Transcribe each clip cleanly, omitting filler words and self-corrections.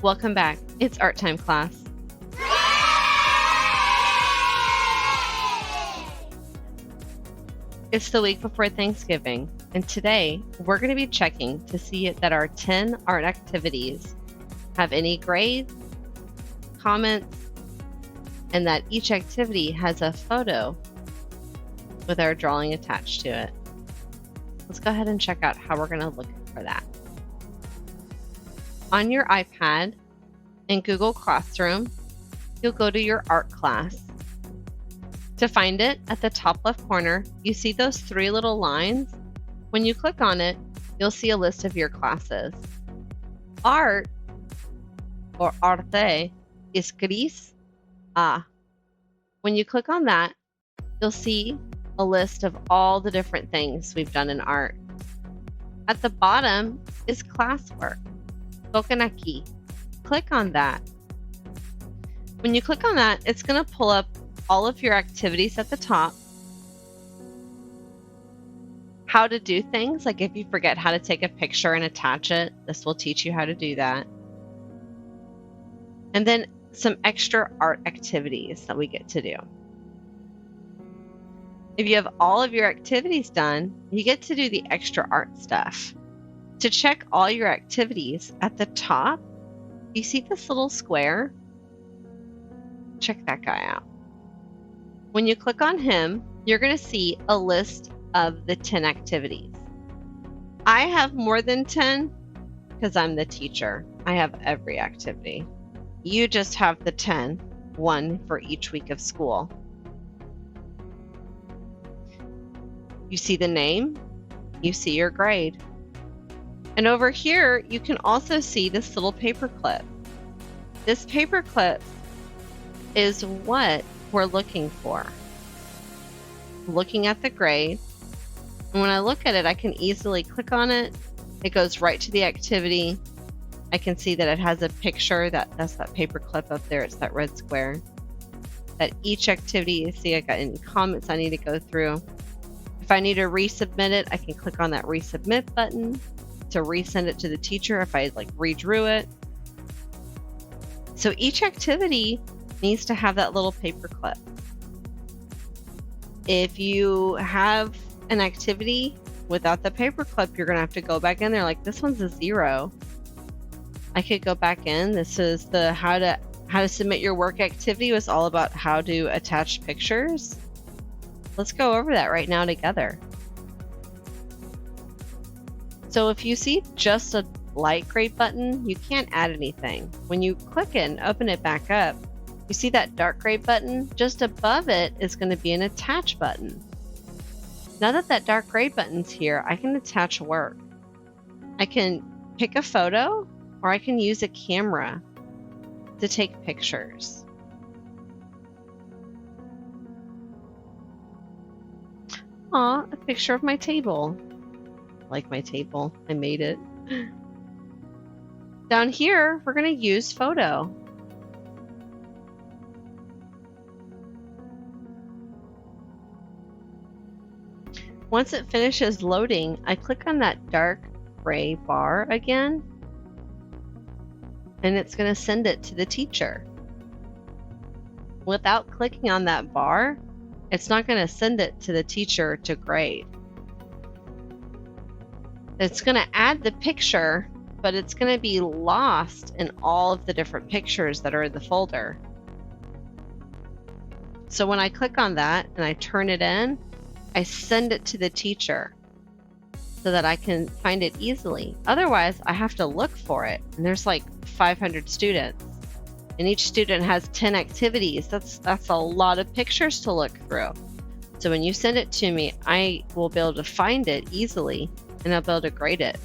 Welcome back. It's art time, class. It's the week before Thanksgiving, and today we're going to be checking to see that our 10 art activities have any grades, comments, and that each activity has a photo with our drawing attached to it. Let's go ahead and check out how we're going to look for that. On your iPad in Google Classroom, you'll go to your art class. To find it, at the top left corner, you see those three little lines. When you click on it, you'll see a list of your classes. Art, or arte, is gris A. When you click on that, you'll see a list of all the different things we've done in art. At the bottom is classwork. Toquen aquí. Click on that. When you click on that, it's going to pull up all of your activities at the top. How to do things, like if you forget how to take a picture and attach it, this will teach you how to do that. And then some extra art activities that we get to do. If you have all of your activities done, you get to do the extra art stuff. To check all your activities, at the top, you see this little square? Check that guy out. When you click on him, you're going to see a list of the 10 activities. I have more than 10 because I'm the teacher. I have every activity. You just have the 10, one for each week of school. You see the name, you see your grade. And over here, you can also see this little paper clip. This paper clip is what we're looking for. Looking at the grade. And when I look at it, I can easily click on it. It goes right to the activity. I can see that it has a picture. That's that paper clip up there. It's that red square. That each activity, you see I got any comments I need to go through. If I need to resubmit it, I can click on that resubmit button to resend it to the teacher if I redrew it. So each activity needs to have that little paper clip. If you have an activity without the paper clip, you're going to have to go back in there. Like this one's a 0. I could go back in. This is the how to submit your work activity. Was all about how to attach pictures. Let's go over that right now together. So if you see just a light gray button, you can't add anything. When you click it and open it back up, you see that dark gray button? Just above it is going to be an attach button. Now that dark gray button's here, I can attach work. I can pick a photo, or I can use a camera to take pictures. Aw, a picture of my table. I like my table. I made it. Down here, we're going to use photo. Once it finishes loading, I click on that dark gray bar again, and it's going to send it to the teacher. Without clicking on that bar, it's not going to send it to the teacher to grade. It's going to add the picture, but it's going to be lost in all of the different pictures that are in the folder. So when I click on that and I turn it in, I send it to the teacher so that I can find it easily. Otherwise, I have to look for it. And there's like 500 students. And each student has 10 activities. That's a lot of pictures to look through. So when you send it to me, I will be able to find it easily and I'll be able to grade it.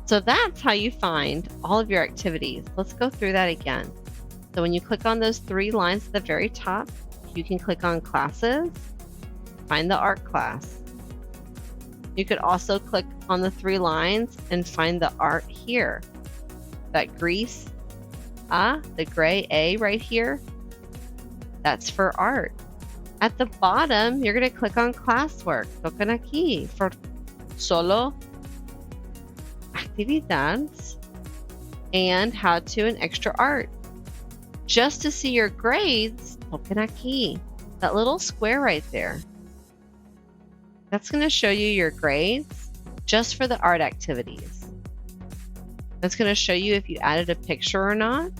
So that's how you find all of your activities. Let's go through that again. So when you click on those 3 lines at the very top, you can click on classes, find the art class. You could also click on the 3 lines and find the art here. That gris A, the gray A right here, that's for art. At the bottom, you're going to click on classwork. Toquen aquí for solo actividades, and how to and extra art. Just to see your grades, toquen aquí, that little square right there. That's going to show you your grades just for the art activities. That's going to show you if you added a picture or not.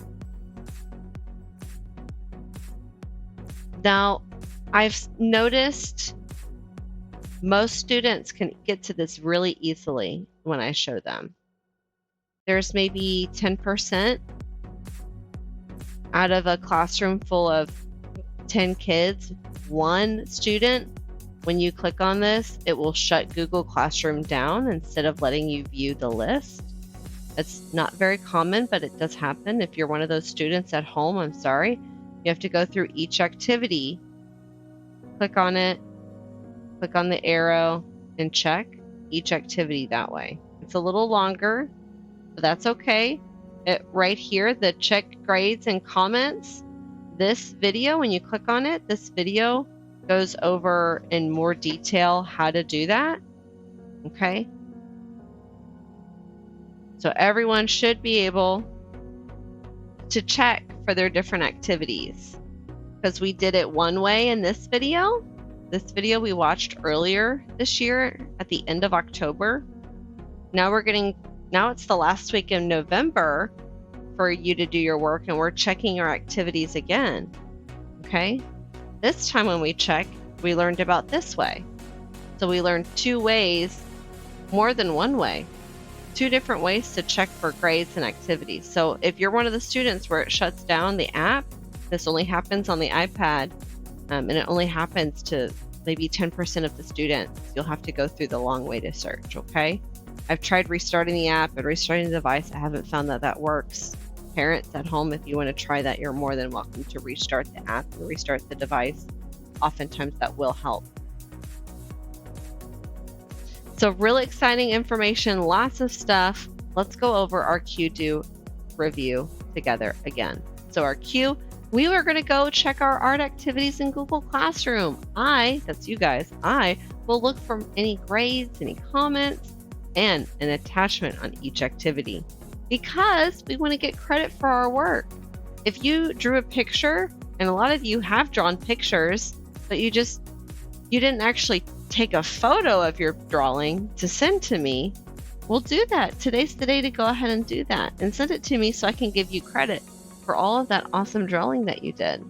Now, I've noticed most students can get to this really easily when I show them. There's maybe 10% out of a classroom full of 10 kids, one student. When you click on this, it will shut Google Classroom down instead of letting you view the list. It's not very common, but it does happen. If you're one of those students at home, I'm sorry. You have to go through each activity, click on it, click on the arrow, and check each activity that way. It's a little longer, but that's okay. Right here, the check grades and comments, this video, when you click on it, this video goes over in more detail how to do that. Okay? So everyone should be able to check for their different activities, because we did it one way in this video. This video we watched earlier this year at the end of October. Now it's the last week in November for you to do your work, and we're checking your activities again. Okay? This time when we check, we learned about this way. So we learned two ways, more than one way, two different ways to check for grades and activities. So if you're one of the students where it shuts down the app, this only happens on the iPad, and it only happens to maybe 10% of the students. You'll have to go through the long way to search, okay? I've tried restarting the app and restarting the device. I haven't found that works. Parents at home, if you want to try that, you're more than welcome to restart the app and restart the device. Oftentimes that will help. So really exciting information, lots of stuff. Let's go over our Q-Do review together again. So our Q, we were going to go check our art activities in Google Classroom. That's you guys, I will look for any grades, any comments, and an attachment on each activity, because we want to get credit for our work. If you drew a picture, and a lot of you have drawn pictures, but you didn't actually take a photo of your drawing to send to me, we'll do that. Today's the day to go ahead and do that and send it to me so I can give you credit for all of that awesome drawing that you did.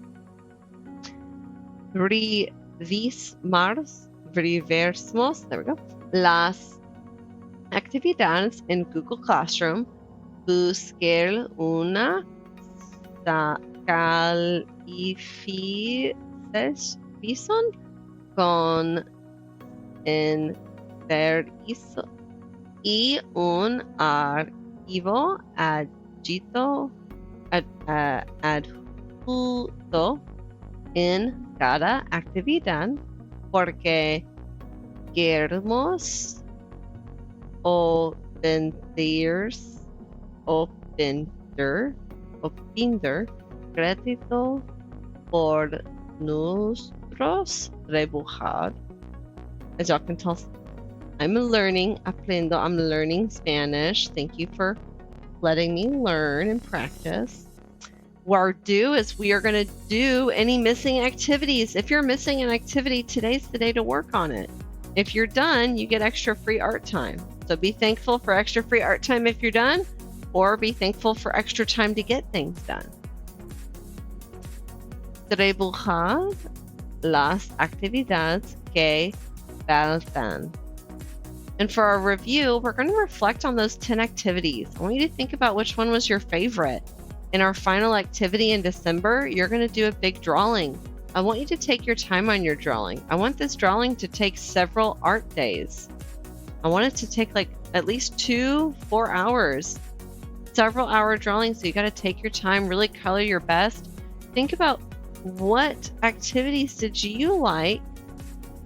Revisaremos, there we go, las actividades en Google Classroom. Buscar una calificación con enterizo y un archivo adjunto en cada actividad, porque queremos obtener crédito por nuestros Dibuja. As y'all can tell, I'm learning Spanish. Thank you for letting me learn and practice. What our do is we are going to do any missing activities. If you're missing an activity, today's the day to work on it. If you're done, you get extra free art time. So be thankful for extra free art time if you're done, or be thankful for extra time to get things done. Dibujar las actividades que faltan. And for our review, we're going to reflect on those 10 activities. I want you to think about which one was your favorite. In our final activity in December, you're going to do a big drawing. I want you to take your time on your drawing. I want this drawing to take several art days. I want it to take like at least 2-4 hours. Several hour drawing, so you got to take your time, really color your best. Think about what activities did you like?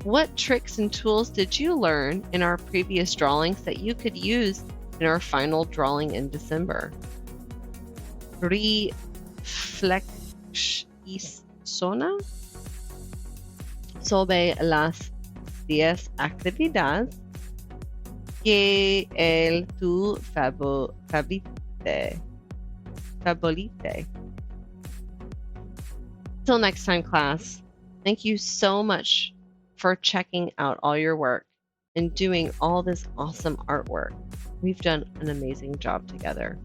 What tricks and tools did you learn in our previous drawings that you could use in our final drawing in December? Reflexiona sobre las 10 actividades ¿Qué es tu favorite? Favorite. Till next time, class. Thank you so much for checking out all your work and doing all this awesome artwork. We've done an amazing job together.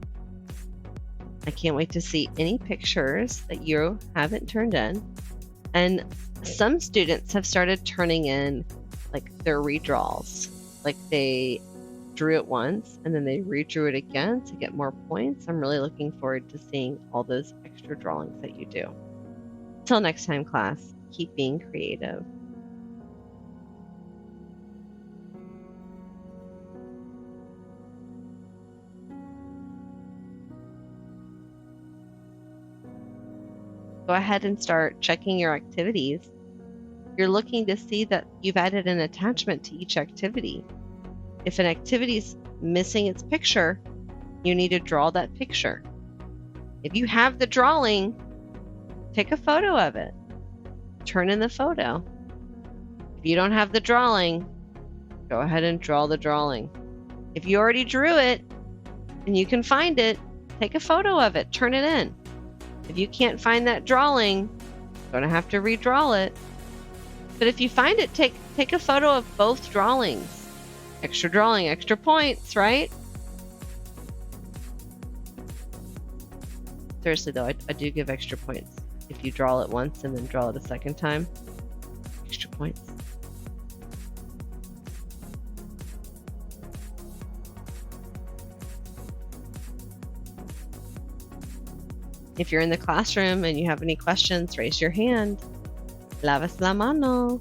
I can't wait to see any pictures that you haven't turned in. And some students have started turning in like their redraws. Like they drew it once and then they redrew it again to get more points. I'm really looking forward to seeing all those extra drawings that you do. Till next time, class, keep being creative. Go ahead and start checking your activities. You're looking to see that you've added an attachment to each activity. If an activity is missing its picture, you need to draw that picture. If you have the drawing, take a photo of it. Turn in the photo. If you don't have the drawing, go ahead and draw the drawing. If you already drew it and you can find it, take a photo of it, turn it in. If you can't find that drawing, you're going to have to redraw it. But if you find it, take a photo of both drawings. Extra drawing, extra points, right? Seriously though, I do give extra points. If you draw it once and then draw it a second time, extra points. If you're in the classroom and you have any questions, raise your hand. Lavas la mano.